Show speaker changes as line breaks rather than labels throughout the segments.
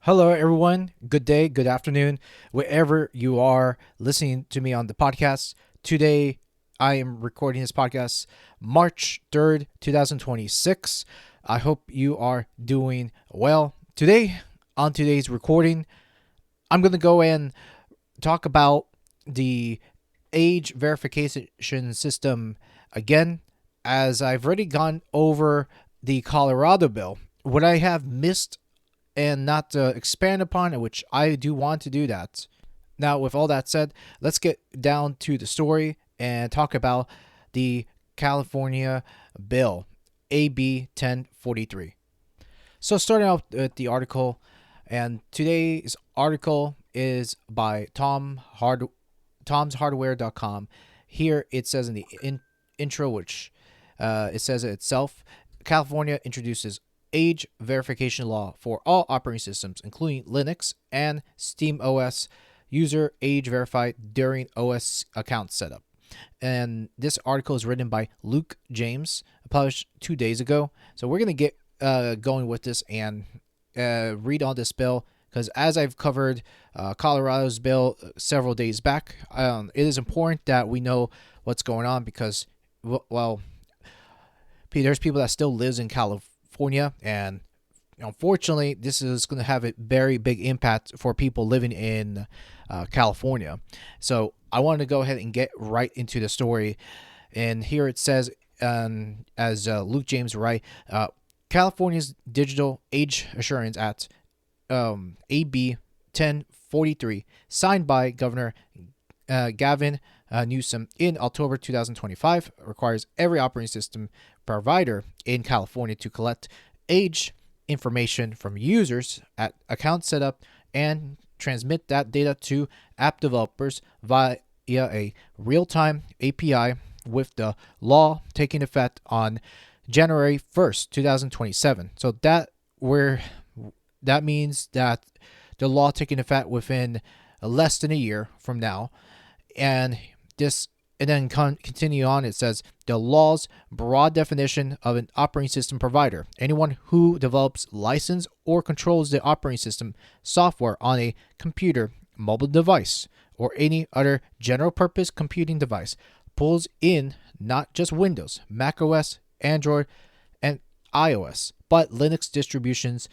Hello, everyone. Good day, good afternoon, wherever you are listening to me on the podcast. Today, I am recording this podcast March 3rd, 2026. I hope you are doing well. Today, on today's recording, I'm going to go and talk about the age verification system again, as I've already gone over the Colorado bill. What I have missed and not expand upon it, which I do want to do that. Now, with all that said, let's get down to the story and talk about the California bill, AB 1043. So, starting out with the article, and today's article is by tomshardware.com. Here it says in the intro, which it says it itself, California introduces age verification law for all operating systems, including Linux and SteamOS. User age verified during OS account setup. And this article is written by Luke James, published 2 days ago. So we're going to get going with this and read on this bill, because as I've covered Colorado's bill several days back, it is important that we know what's going on, because, well, there's people that still lives in California, and unfortunately, this is going to have a very big impact for people living in California. So I wanted to go ahead and get right into the story. And here it says, as Luke James writes, California's Digital Age Assurance Act, AB 1043, signed by Governor Gavin Newsom in October 2025, requires every operating system provider in California to collect age information from users at account setup and transmit that data to app developers via a real-time API, with the law taking effect on January 1st, 2027. So that means that the law taking effect within less than a year from now. And then continue on, it says the law's broad definition of an operating system provider: anyone who develops, license, or controls the operating system software on a computer, mobile device, or any other general purpose computing device, pulls in not just Windows, Mac OS, Android, and iOS, but Linux distributions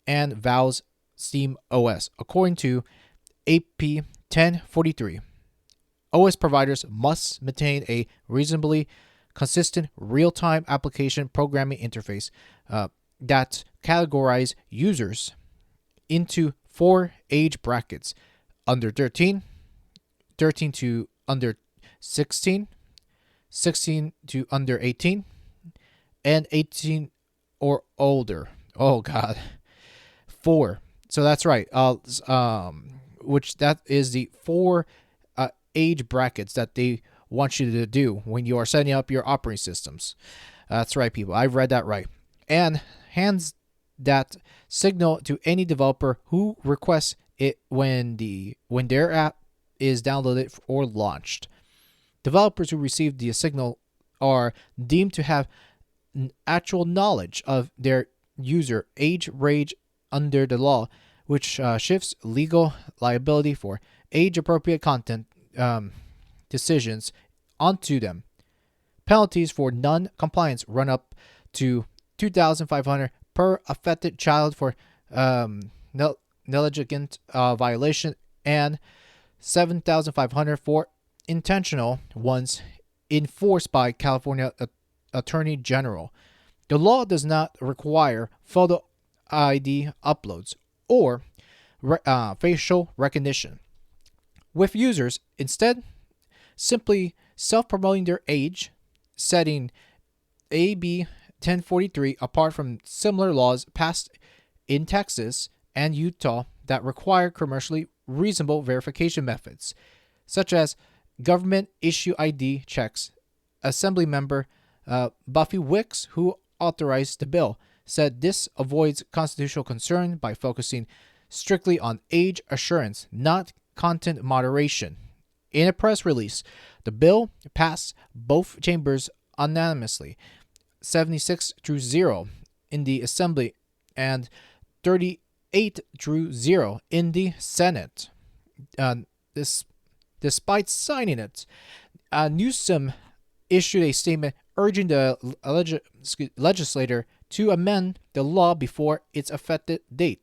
and Valve's Steam OS, according to AP 1043. OS providers must maintain a reasonably consistent real-time application programming interface that categorize users into 4 age brackets: under 13, 13 to under 16, 16 to under 18, and 18 or older. Oh God, 4. So that's right. Which that is the 4 age brackets that they want you to do when you are setting up your operating systems. That's right, people. I've read that right. And hands that signal to any developer who requests it when their app is downloaded or launched. Developers who receive the signal are deemed to have actual knowledge of their user age range under the law, which shifts legal liability for age-appropriate content decisions onto them. Penalties for non-compliance run up to $2,500 per affected child for negligent violation, and $7,500 for intentional ones, enforced by California Attorney General. The law does not require photo ID uploads or facial recognition, with users instead simply self-promoting their age, setting AB 1043 apart from similar laws passed in Texas and Utah that require commercially reasonable verification methods, such as government issue ID checks. Assemblymember Buffy Wicks, who authorized the bill, said this avoids constitutional concern by focusing strictly on age assurance, not content moderation. In a press release, the bill passed both chambers unanimously, 76-0 in the Assembly and 38 8-0 in the Senate. This, despite signing it, Newsom issued a statement urging the legislator to amend the law before its effective date,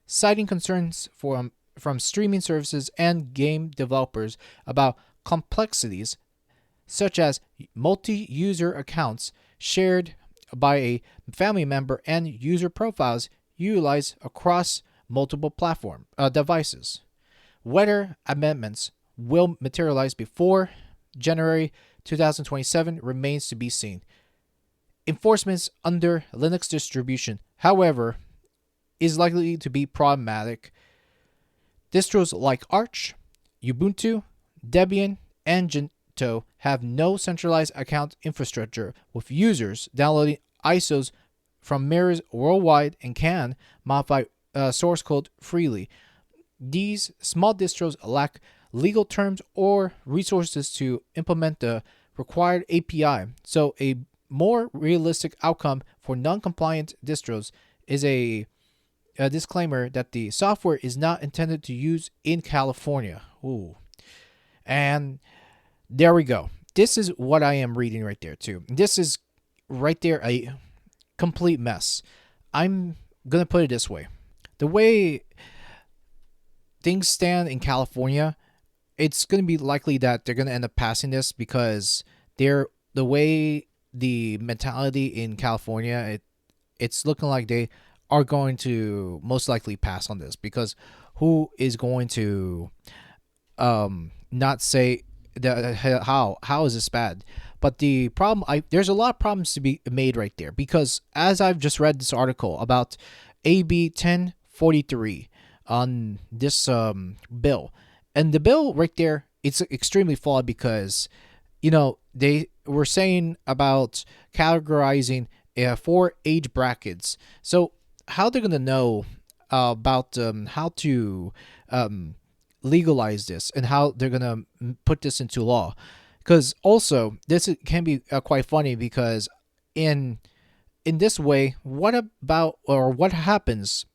citing concerns from streaming services and game developers about complexities such as multi-user accounts shared by a family member and user profiles utilized across multiple platform devices. Whether amendments will materialize before January 2027 remains to be seen. Enforcements under Linux distribution, however, is likely to be problematic. Distros like Arch, Ubuntu, Debian, and Gentoo have no centralized account infrastructure, with users downloading ISOs from mirrors worldwide and can modify source code freely. These small distros lack legal terms or resources to implement the required API, so a more realistic outcome for non-compliant distros is a disclaimer that the software is not intended to use in California. Ooh. And there we go. This is what I am reading right there too. This is right there a complete mess. I'm going to put it this way. The way things stand in California, it's going to be likely that they're going to end up passing this because the way the mentality in California, it's looking like they are going to most likely pass on this, because who is going to not say that how is this bad? But the problem, there's a lot of problems to be made right there, because as I've just read this article about AB 1043 on this bill, and the bill right there, it's extremely flawed because, they were saying about categorizing 4 age brackets. So how they're going to know about how to legalize this and how they're going to put this into law? Because also, this can be quite funny, because in this way, what happens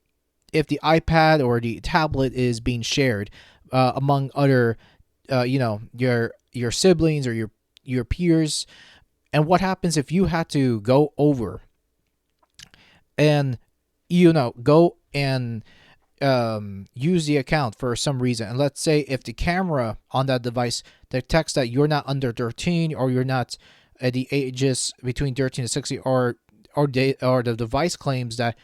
if the iPad or the tablet is being shared among other, your siblings or your peers? And what happens if you had to go over and go and use the account for some reason? And let's say if the camera on that device detects that you're not under 13, or you're not at the ages between 13 and 60, or the device claims that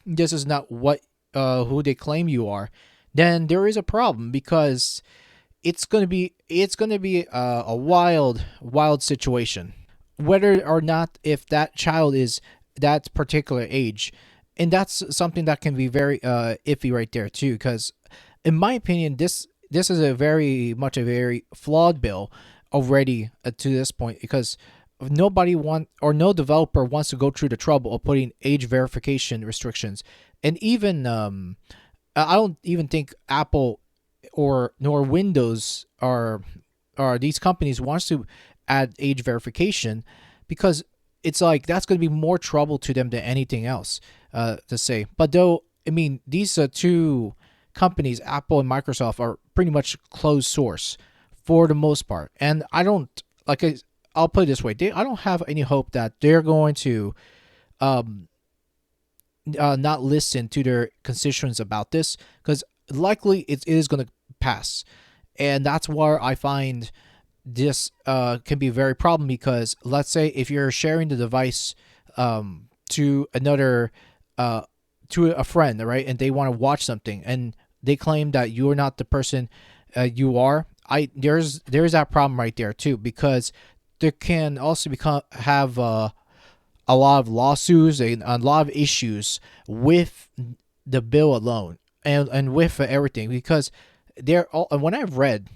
this is not what who they claim you are, then there is a problem, because it's going to be a wild situation, whether or not if that child is that particular age. And that's something that can be very iffy right there too, because in my opinion, this is a very flawed bill already to this point, because no developer wants to go through the trouble of putting age verification restrictions. And even I don't even think Apple nor Windows or these companies wants to add age verification, because it's like that's going to be more trouble to them than anything else to say. But though, I mean, these two companies, Apple and Microsoft, are pretty much closed source for the most part. And I don't, I'll put it this way, I don't have any hope that they're going to not listen to their constituents about this, because likely it is going to pass. And that's where I find this can be a very problem, because let's say if you're sharing the device to another to a friend, right, and they want to watch something and they claim that you're not the person you are, there's that problem right there too, because there can also have a lot of lawsuits and a lot of issues with the bill alone and with everything, because when I've read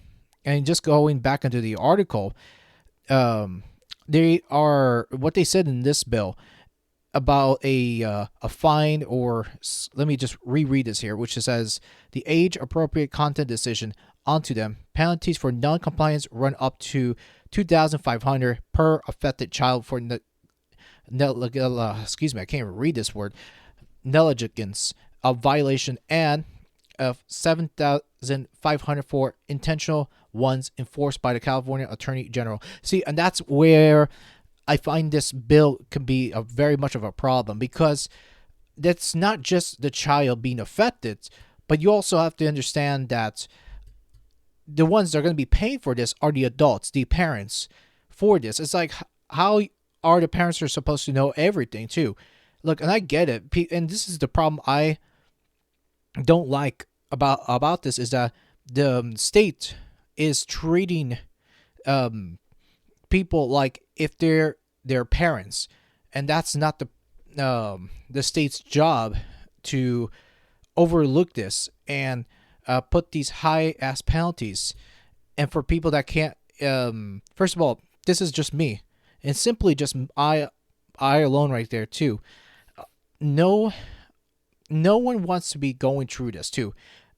and just going back into the article, they are what they said in this bill about a fine, or let me just reread this here, which says the age appropriate content decision onto them. Penalties for non-compliance run up to $2,500 per affected child for excuse me, I can't even read this word, negligence. of violation and of 7,500 for intentional ones enforced by the California Attorney General. See, and that's where I find this bill can be a very much of a problem, because that's not just the child being affected, but you also have to understand that the ones that are going to be paying for this are the adults, the parents for this. It's like, how are the parents are supposed to know everything too? Look, and I get it, and this is the problem I don't like about this, is that the state is treating people like if they're their parents, and that's not the state's job to overlook this and put these high ass penalties. And for people that can't, first of all, this is just me, and simply just I alone right there too. No one wants to be going through this too,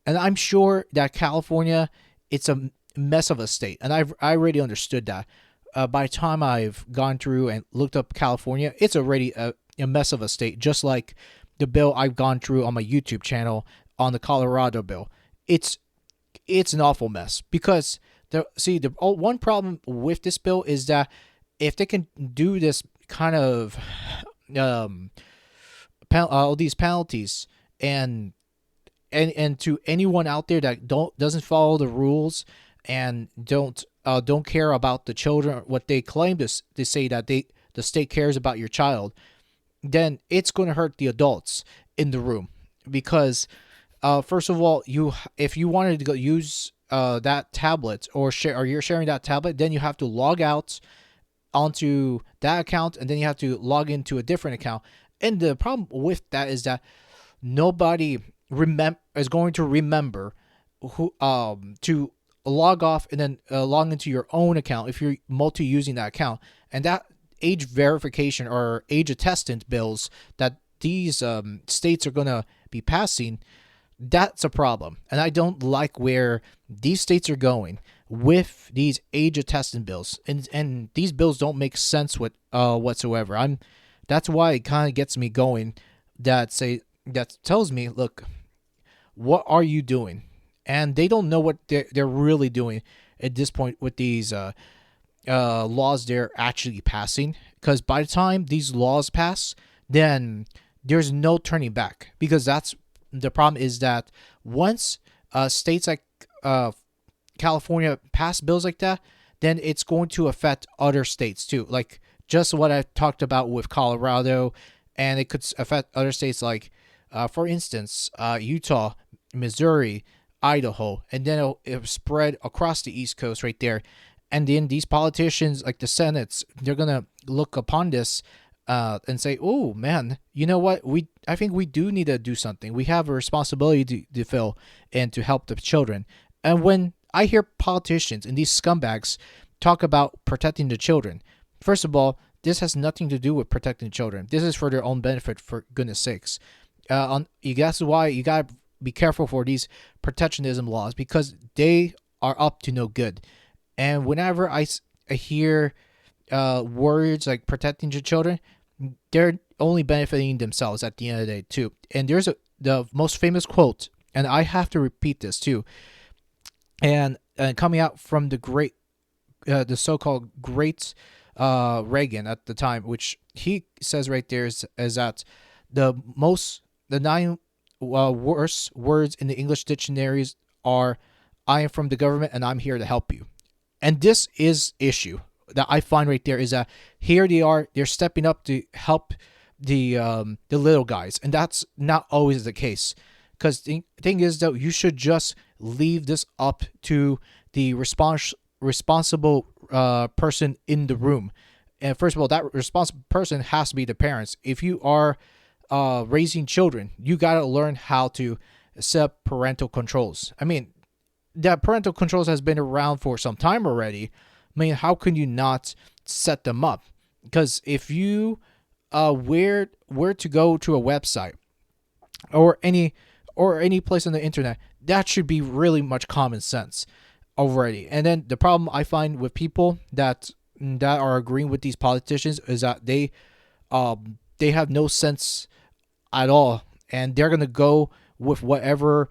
and I'm sure that California, it's a mess of a state, and I already understood that. By the time I've gone through and looked up California, it's already a mess of a state, just like the bill I've gone through on my YouTube channel on the Colorado bill. It's an awful mess, because the one problem with this bill is that if they can do this kind of all these penalties and to anyone out there that doesn't follow the rules and don't care about the children, what they claim to say that the state cares about your child, then it's going to hurt the adults in the room. Because first of all, if you wanted to go use that tablet or you're sharing that tablet, then you have to log out onto that account, and then you have to log into a different account. And the problem with that is that nobody is going to remember who to log off and then log into your own account if you're multi-using that account. And that age verification or age attestant bills that these states are going to be passing, that's a problem. And I don't like where these states are going with these age attestant bills. And these bills don't make sense whatsoever. That's why it kind of gets me going. That tells me, look, what are you doing? And they don't know what they're really doing at this point with these laws they're actually passing. Because by the time these laws pass, then there's no turning back. Because that's the problem, is that once states like California pass bills like that, then it's going to affect other states too. Like just what I talked about with Colorado, and it could affect other states like, for instance, Utah, Missouri, Idaho, and then it'll spread across the East Coast right there. And then these politicians, like the Senates, they're going to look upon this and say, oh, man, you know what? I think we do need to do something. We have a responsibility to fill and to help the children. And when I hear politicians and these scumbags talk about protecting the children, first of all, this has nothing to do with protecting children. This is for their own benefit, for goodness sakes. That's why you got to be careful for these protectionism laws, because they are up to no good. And whenever I hear words like protecting your children, they're only benefiting themselves at the end of the day too. And there's the most famous quote, and I have to repeat this too, and coming out from the so-called great Reagan at the time, which he says right there is that the 9 worst words in the English dictionaries are, I am from the government and I'm here to help you. And this is issue that I find right there, is that here they're stepping up to help the little guys, and that's not always the case. Because the thing is, though, you should just leave this up to the responsible person in the room. And first of all, that responsible person has to be the parents. If you are raising children, you got to learn how to set parental controls. I mean, that parental controls has been around for some time already. I mean, how can you not set them up? Because if you where to go to a website or any place on the internet, that should be really much common sense already. And then the problem I find with people that are agreeing with these politicians is that they have no sense at all and they're gonna go with whatever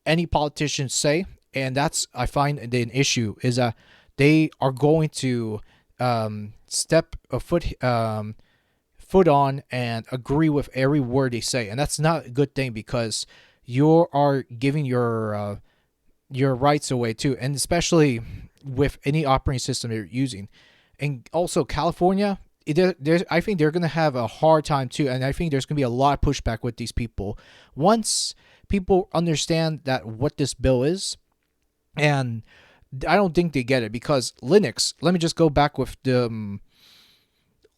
any politicians say, and that's I find an issue is that they are going to step a foot on and agree with every word they say, and that's not a good thing because you are giving your rights away too, and especially with any operating system you're using. And also California, I think they're going to have a hard time too, and I think there's going to be a lot of pushback with these people once people understand that what this bill is. And I don't think they get it because Linux, let me just go back with the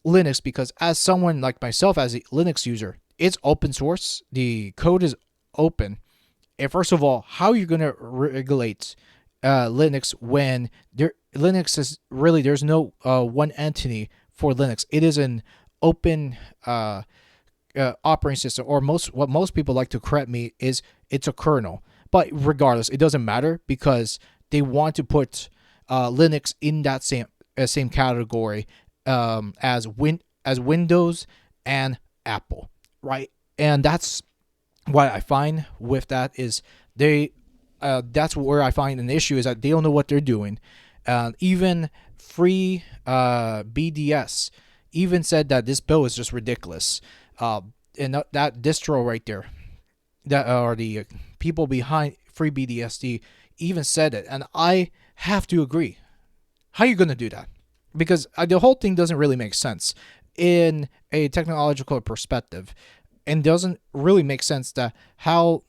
Linux, because as someone like myself as a Linux user, it's open source, the code is open. And first of all, how are you going to regulate Linux when Linux is really, there's no one entity for Linux. It is an open operating system, or what most people like to correct me is it's a kernel. But regardless, it doesn't matter because they want to put Linux in that same category as Windows and Apple, right? And that's what I find with that is that's where I find an issue is that they don't know what they're doing. Even free BDS even said that this bill is just ridiculous. And that distro right there, that are the people behind FreeBSD, even said it, and I have to agree. How are you going to do that? Because the whole thing doesn't really make sense in a technological perspective, and doesn't really make sense that how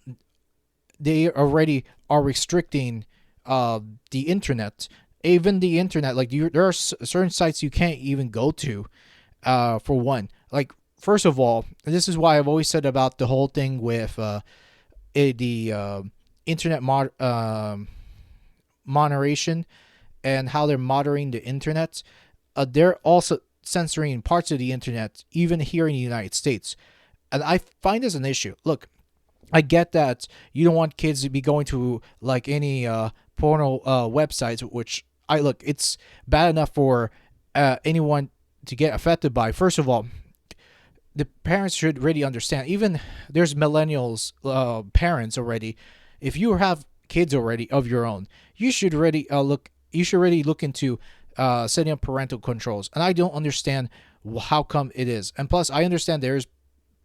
they already are restricting the internet. Even the internet, like there are certain sites you can't even go to. For one, like first of all, this is why I've always said about the whole thing with the internet moderation and how they're monitoring the internet. They're also censoring parts of the internet, even here in the United States. And I find this an issue. Look, I get that you don't want kids to be going to like any porno websites, which it's bad enough for anyone to get affected by. First of all, the parents should really understand. Even there's millennials parents already. If you have kids already of your own, you should already look. You should already look into setting up parental controls. And I don't understand how come it is. And plus, I understand there's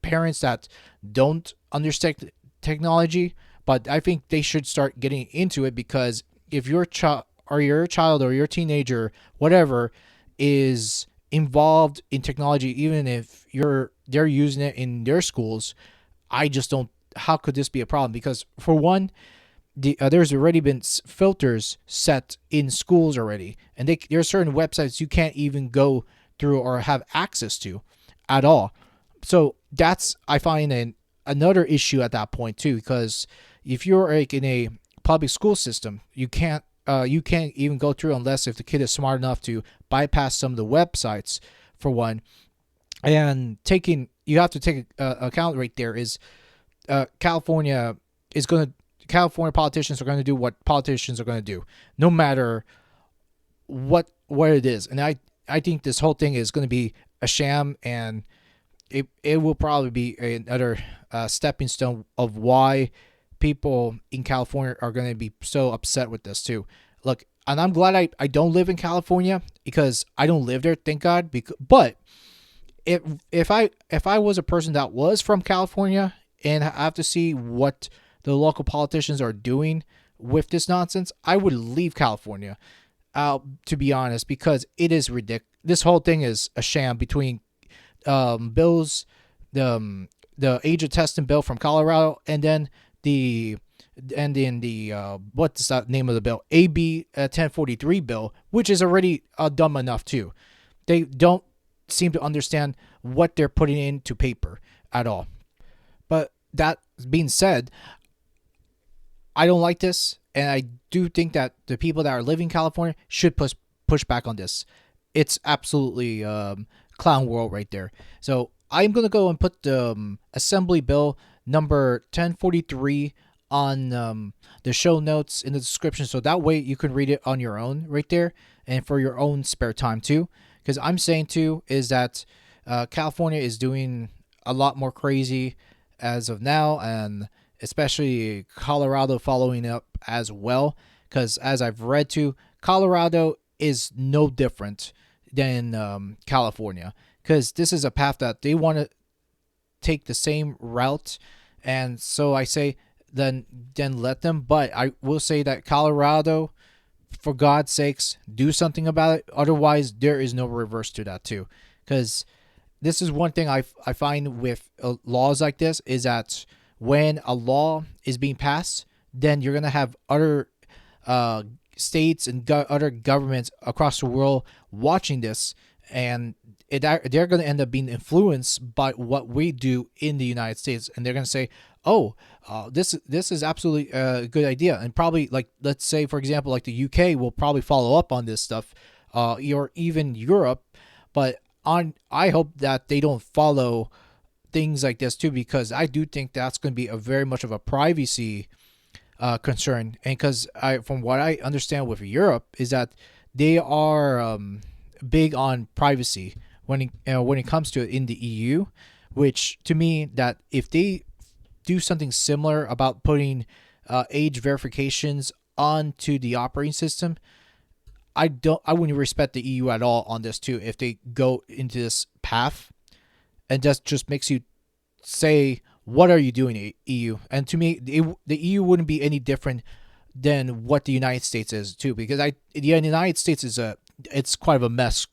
parents that don't understand technology, but I think they should start getting into it, because if your child or your teenager, whatever, is involved in technology, even if they're using it in their schools, I just don't. How could this be a problem? Because for one, there's already been filters set in schools already, and there are certain websites you can't even go through or have access to at all. So that's, I find, another issue at that point too, because if you're like in a public school system, you can't even go through unless if the kid is smart enough to bypass some of the websites, for one. And you have to take account right there is California politicians are going to do what politicians are going to do, no matter what it is. And I think this whole thing is going to be a sham, and it will probably be another stepping stone of why people in California are going to be so upset with this too. Look, and I'm glad I don't live in California, because I don't live there, thank God. But if I was a person that was from California and I have to see what the local politicians are doing with this nonsense, I would leave California, to be honest, because it is ridiculous. This whole thing is a sham between bills, the age of testing bill from Colorado, and then the what's that name of the bill? AB 1043 bill, which is already dumb enough too. They don't seem to understand what they're putting into paper at all. But that being said, I don't like this, and I do think that the people that are living in California should push back on this. It's absolutely clown world right there. So I'm going to go and put the Assembly Bill number 1043 on the show notes in the description, so that way you can read it on your own right there, and for your own spare time too. Because I'm saying too is that California is doing a lot more crazy as of now, and especially Colorado following up as well. Because as I've read too, Colorado is no different than California. Because this is a path that they want to take the same route, and so I say then let them. But I will say that Colorado, for God's sakes, do something about it. Otherwise, there is no reverse to that too. Because this is one thing I find with laws like this is that when a law is being passed, then you're gonna have other states and other governments across the world watching this, and they're going to end up being influenced by what we do in the United States, and they're going to say, "Oh, this is absolutely a good idea," and probably, like, let's say for example, like the UK will probably follow up on this stuff, or even Europe. But I hope that they don't follow things like this too, because I do think that's going to be a very much of a privacy concern, and because from what I understand with Europe is that they are big on privacy when it comes to it in the EU, which to me, that if they do something similar about putting age verifications onto the operating system, I wouldn't respect the EU at all on this too if they go into this path, and that just makes you say, what are you doing, EU? And to me, the EU wouldn't be any different than what the United States is too, because the United States is it's quite of a mess,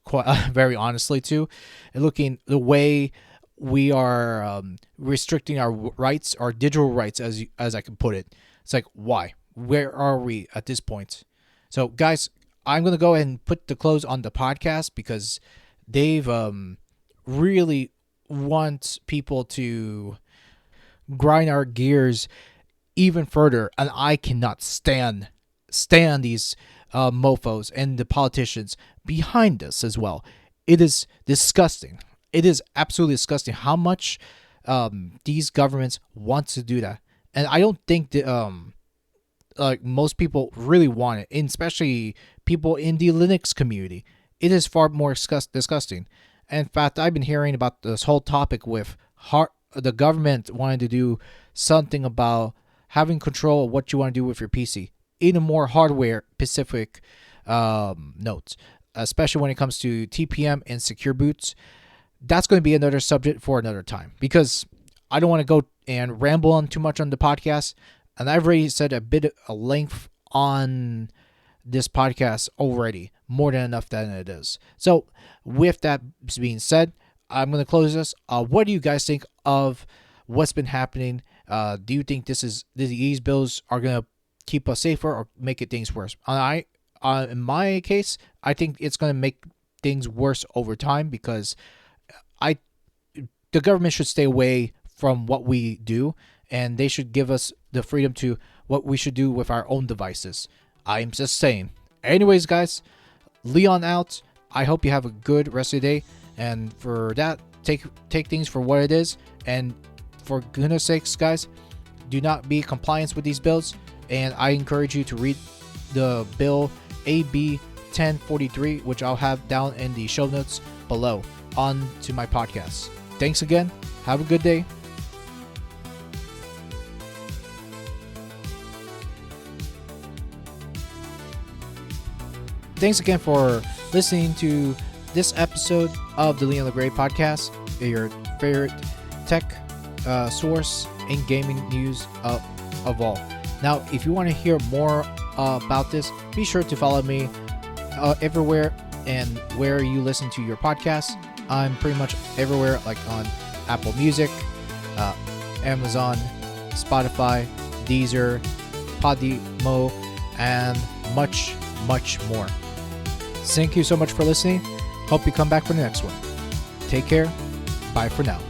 very honestly too. And looking the way we are restricting our rights, our digital rights, as I can put it, it's like, why? Where are we at this point? So guys, I'm gonna go ahead and put the close on the podcast, because they've really want people to grind our gears even further, and I cannot stand these mofos and the politicians behind us as well. It is disgusting. It is absolutely disgusting how much these governments want to do that, and I don't think that like most people really want it, and especially people in the Linux community. It is far more disgusting. And in fact, I've been hearing about this whole topic with the government wanting to do something about having control of what you want to do with your PC in a more hardware specific notes, especially when it comes to TPM and secure boots. That's going to be another subject for another time, because I don't want to go and ramble on too much on the podcast, and I've already said a bit of length on this podcast already, more than enough than it is. So with that being said, I'm going to close this. What do you guys think of what's been happening? Do you think these bills are going to keep us safer or make things worse? In my case, I think it's going to make things worse over time, because the government should stay away from what we do, and they should give us the freedom to what we should do with our own devices. I'm just saying. Anyways, guys, Leon out. I hope you have a good rest of the day. And for that, take things for what it is. And for goodness sakes, guys, do not be compliant with these bills. And I encourage you to read the bill AB 1043, which I'll have down in the show notes below on to my podcast. Thanks again. Have a good day. Thanks again for listening to this episode of the Leon LeGray podcast, your favorite tech source and gaming news of all. Now, if you want to hear more about this, be sure to follow me everywhere and where you listen to your podcasts. I'm pretty much everywhere, like on Apple Music, Amazon, Spotify, Deezer, Podimo, and much, much more. Thank you so much for listening. Hope you come back for the next one. Take care. Bye for now.